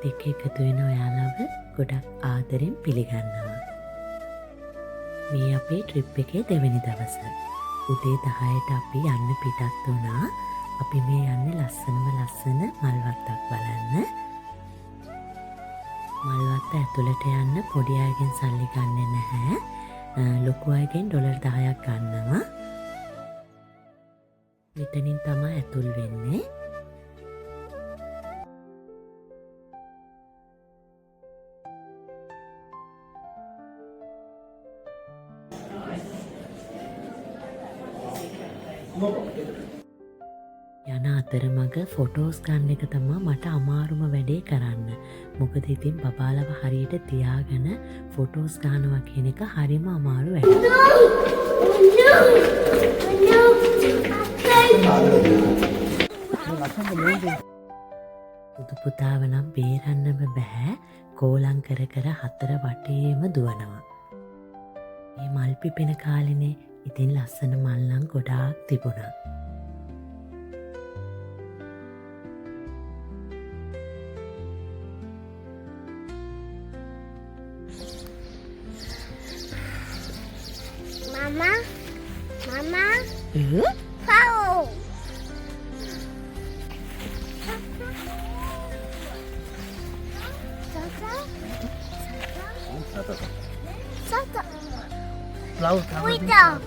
අපිත් එක්ක එකතු වෙන ඔයාලව ගොඩක් ආදරෙන් පිළිගන්නවා. මේ අපේ ට්‍රිප් එකේ දෙවෙනි දවස. උදේ 10ට අපි යන්න පිටත් වුණා. අපි මේ යන්නේ ලස්සන මල්වත්තක් බලන්න. මල්වත්ත ඇතුළට යන්න පොඩි අයගෙන් සල්ලි ගන්නෙ නැහැ. ලොකු අයගෙන් ඩොලර් 10ක් ගන්නවා. මෙතනින් තමයි ඇතුල් වෙන්නේ. යන අතරමඟ ෆොටෝස් ගන්න එක තමා මට අමාරුම වැඩේ කරන්න. මොකද ඉතින් බබාලව හරියට තියාගෙන ෆොටෝස් ගන්නවා කියන එක හරිම අමාරු වැඩක්. පුදු පුතාව නම් බේරන්නම බෑ. කෝලං කර කර හතර වටේම දුවනවා. මේ මල් පිපෙන කාලෙනේ ඉතින් ලස්සන මල්ලන් ගොඩාක් තිබුණා. Mama. Kau. Satu. Flower. Without.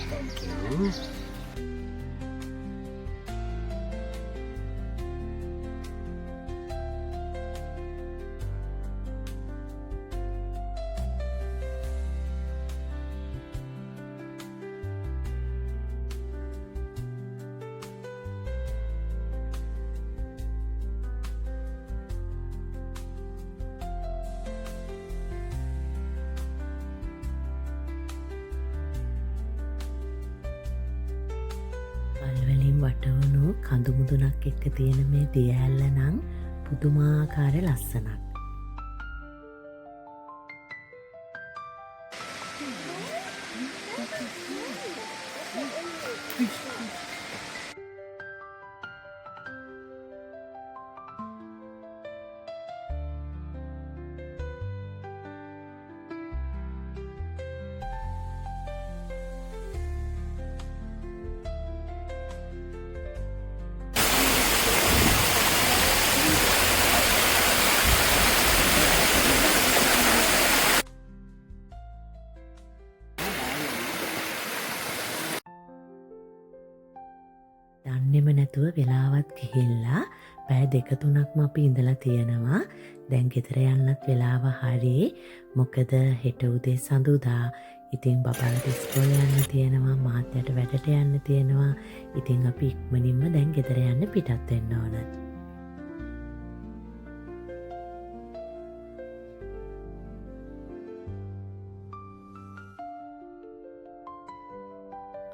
Thank you. මල්වලින් වටවුණු කඳුමුදුනක් එක්ක තියෙන මේ දියඇල්ල නම් පුදුමාකාර ලස්සනක්. දන්නෙම නැතුව වෙලාවත් ගිහිල්ලා පැය 2-3ක්ම අපි ඉඳලා තියෙනවා. දැන් ගෙදර යන්නත් වෙලාව හරි. මොකද හෙට උදේ සඳුදා. ඉතින් බබාලට ඉස්කෝලේ යන්න තියෙනවා, මාත්‍යට වැඩට යන්න තියෙනවා. ඉතින් අපි ඉක්මනින්ම දැන් ගෙදර යන්න පිටත් වෙන්න ඕන.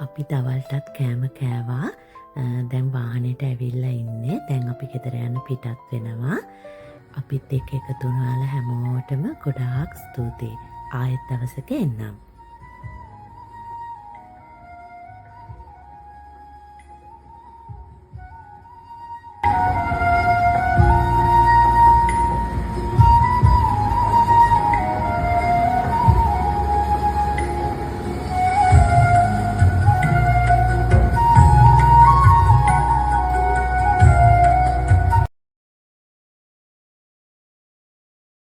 අපි දවල්ටත් කෑම කෑවා. දැන් වාහනේට ඇවිල්ලා ඉන්නේ. දැන් අපි ගෙදර යන්න පිටත් වෙනවා. අපිත් එක්ක එකතු වුණාලා හැමෝටම ගොඩාක් ස්තුතියි. ආයෙත් දවසක එන්නම්.